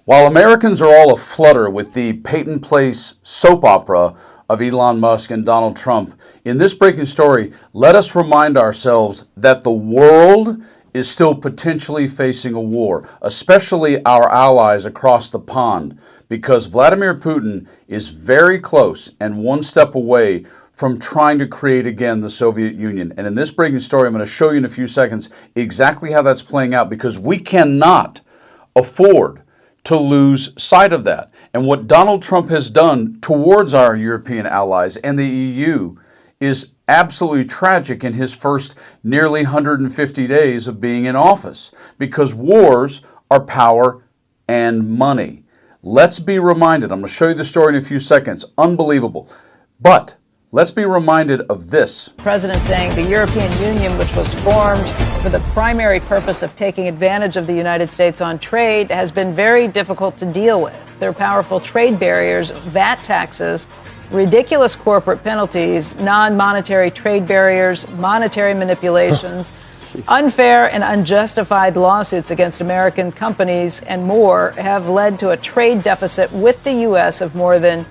While Americans are all aflutter with the Peyton Place soap opera of Elon Musk and Donald Trump, in this breaking story, let us remind ourselves that the world is still potentially facing a war, especially our allies across the pond, because Vladimir Putin is very close and one step away from trying to create again the Soviet Union. And in this breaking story, I'm going to show you in a few seconds exactly how that's playing out, because we cannot afford to lose sight of that. And what Donald Trump has done towards our European allies and the EU is absolutely tragic in his first nearly 150 days of being in office, because wars are power and money. Let's be reminded, I'm going to show you the story in a few seconds, unbelievable, but let's be reminded of this. The president saying the European Union, which was formed for the primary purpose of taking advantage of the United States on trade, has been very difficult to deal with. There are powerful trade barriers, VAT taxes, ridiculous corporate penalties, non-monetary trade barriers, monetary manipulations, unfair and unjustified lawsuits against American companies, and more have led to a trade deficit with the U.S. of more than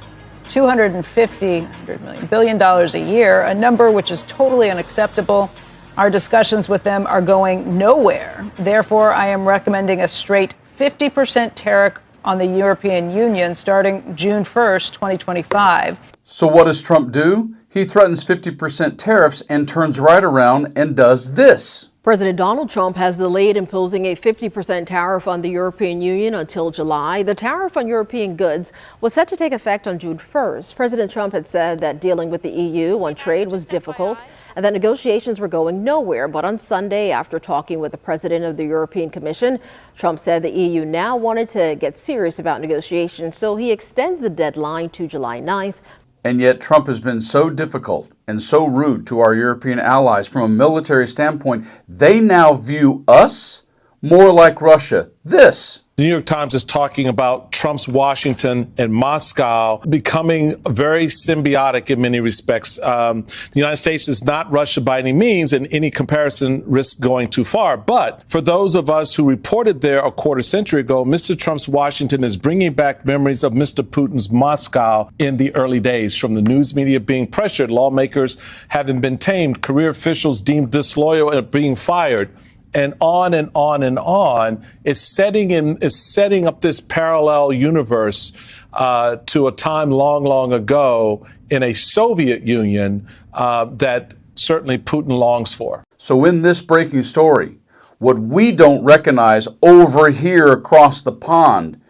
$250 billion a year, a number which is totally unacceptable. Our discussions with them are going nowhere. Therefore, I am recommending a straight 50% tariff on the European Union starting June 1st, 2025. So what does Trump do? He threatens 50% tariffs and turns right around and does this. President Donald Trump has delayed imposing a 50% tariff on the European Union until July. The tariff on European goods was set to take effect on June 1st. President Trump had said that dealing with the EU on trade was difficult and that negotiations were going nowhere. But on Sunday, after talking with the president of the European Commission, Trump said the EU now wanted to get serious about negotiations, so he extended the deadline to July 9th. And yet Trump has been so difficult and so rude to our European allies from a military standpoint, they now view us more like Russia. This. The New York Times is talking about Trump's Washington and Moscow becoming very symbiotic in many respects. The United States is not Russia by any means, and any comparison risks going too far. But for those of us who reported there a quarter century ago, Mr. Trump's Washington is bringing back memories of Mr. Putin's Moscow in the early days, from the news media being pressured, lawmakers having been tamed, career officials deemed disloyal and being fired, and on and on and on. It's setting up this parallel universe to a time long, long ago in a Soviet Union that certainly Putin longs for. So in this breaking story, what we don't recognize over here across the pond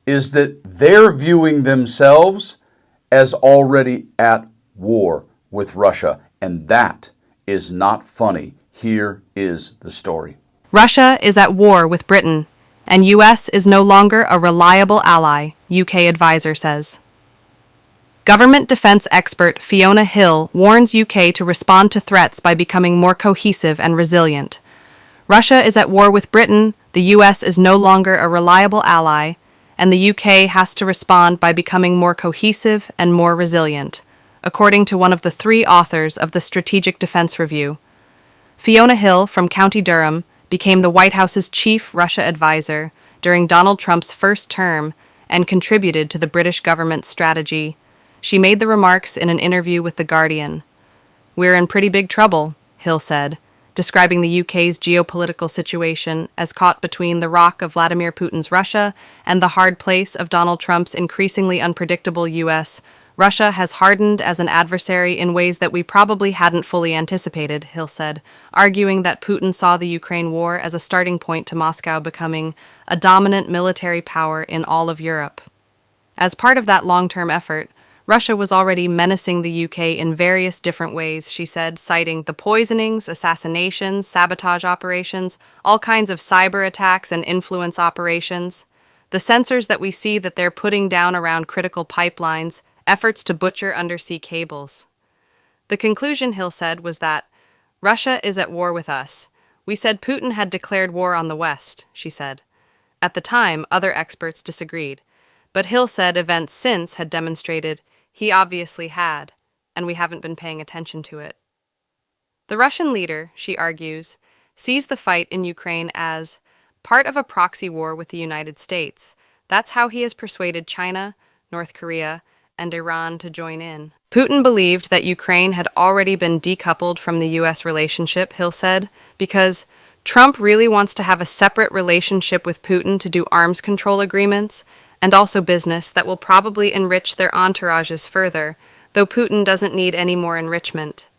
is that they're viewing themselves as already at war with Russia, and that is not funny. Here is the story. Russia is at war with Britain, and U.S. is no longer a reliable ally, UK advisor says. Government defense expert Fiona Hill warns UK to respond to threats by becoming more cohesive and resilient. Russia is at war with Britain, the U.S. is no longer a reliable ally, and the UK has to respond by becoming more cohesive and more resilient, according to one of the three authors of the Strategic Defense Review. Fiona Hill from County Durham became the White House's chief Russia advisor during Donald Trump's first term and contributed to the British government's strategy. She made the remarks in an interview with The Guardian. "We're in pretty big trouble," Hill said, describing the UK's geopolitical situation as caught between the rock of Vladimir Putin's Russia and the hard place of Donald Trump's increasingly unpredictable US. Russia has hardened as an adversary in ways that we probably hadn't fully anticipated, Hill said, arguing that Putin saw the Ukraine war as a starting point to Moscow becoming a dominant military power in all of Europe. As part of that long-term effort, Russia was already menacing the UK in various different ways, she said, citing the poisonings, assassinations, sabotage operations, all kinds of cyber attacks and influence operations. The sensors that we see that they're putting down around critical pipelines, efforts to butcher undersea cables. The conclusion, Hill said, was that Russia is at war with us. We said Putin had declared war on the West, she said. At the time, other experts disagreed, but Hill said events since had demonstrated he obviously had, and we haven't been paying attention to it. The Russian leader, she argues, sees the fight in Ukraine as part of a proxy war with the United States, That's how he has persuaded China, North Korea, and Iran to join in. Putin believed that Ukraine had already been decoupled from the U.S. relationship, Hill said, because Trump really wants to have a separate relationship with Putin to do arms control agreements and also business that will probably enrich their entourages further, though Putin doesn't need any more enrichment.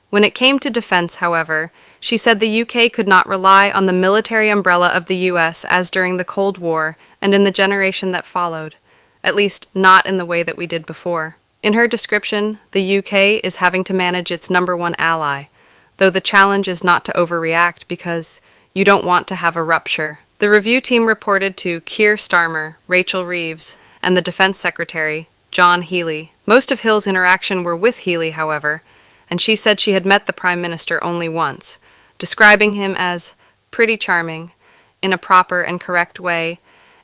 When it came to defense, however, she said the UK could not rely on the military umbrella of the US as during the Cold War and in the generation that followed, at least not in the way that we did before. In her description, the UK is having to manage its number one ally, though the challenge is not to overreact because you don't want to have a rupture. The review team reported to Keir Starmer, Rachel Reeves, and the Defense Secretary, John Healey. Most of Hill's interaction were with Healey, however, and she said she had met the Prime Minister only once, describing him as pretty charming, in a proper and correct way,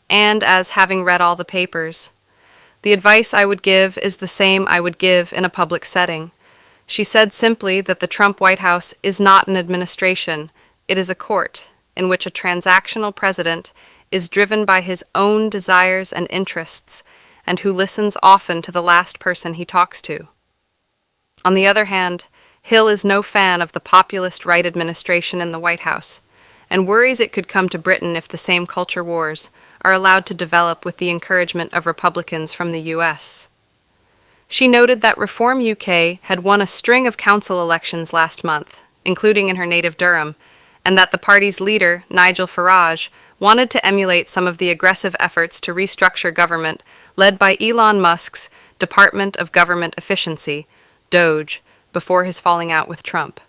and as having read all the papers. The advice I would give is the same I would give in a public setting. She said simply that the Trump White House is not an administration, it is a court, in which a transactional president is driven by his own desires and interests, and who listens often to the last person he talks to. On the other hand, Hill is no fan of the populist right administration in the White House, and worries it could come to Britain if the same culture wars are allowed to develop with the encouragement of Republicans from the U.S. She noted that Reform UK had won a string of council elections last month, including in her native Durham, and that the party's leader, Nigel Farage, wanted to emulate some of the aggressive efforts to restructure government led by Elon Musk's Department of Government Efficiency, DOGE, before his falling out with Trump.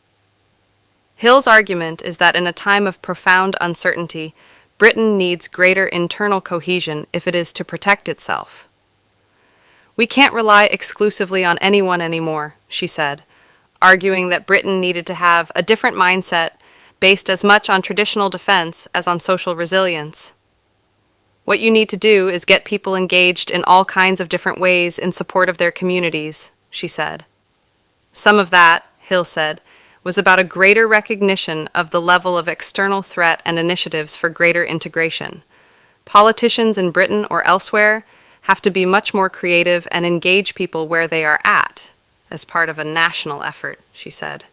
Hill's argument is that in a time of profound uncertainty, Britain needs greater internal cohesion if it is to protect itself. We can't rely exclusively on anyone anymore, she said, arguing that Britain needed to have a different mindset based as much on traditional defense as on social resilience. What you need to do is get people engaged in all kinds of different ways in support of their communities, she said. Some of that, Hill said, was about a greater recognition of the level of external threat and initiatives for greater integration. Politicians in Britain or elsewhere have to be much more creative and engage people where they are at, as part of a national effort, she said.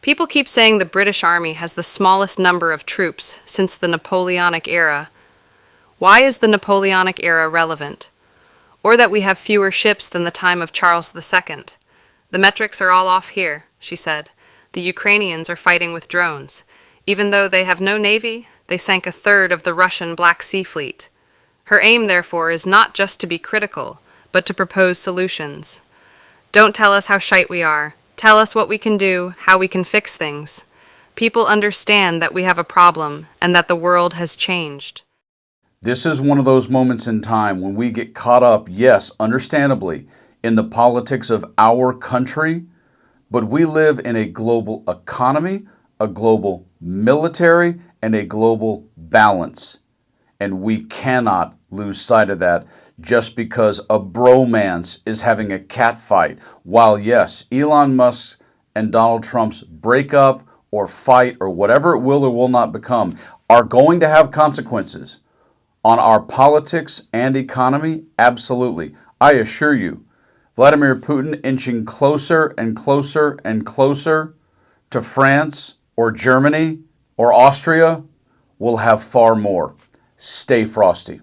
People keep saying the British Army has the smallest number of troops since the Napoleonic era. Why is the Napoleonic era relevant? Or that we have fewer ships than the time of Charles II? The metrics are all off here, she said. The Ukrainians are fighting with drones. Even though they have no navy, they sank a third of the Russian Black Sea Fleet. Her aim, therefore, is not just to be critical, but to propose solutions. Don't tell us how shite we are. Tell us what we can do, how we can fix things. People understand that we have a problem and that the world has changed. This is one of those moments in time when we get caught up, yes, understandably, in the politics of our country, but we live in a global economy, a global military, and a global balance. And we cannot lose sight of that just because a bromance is having a catfight. While yes, Elon Musk and Donald Trump's breakup or fight or whatever it will or will not become are going to have consequences on our politics and economy, absolutely. I assure you, Vladimir Putin inching closer and closer and closer to France or Germany or Austria will have far more. Stay frosty.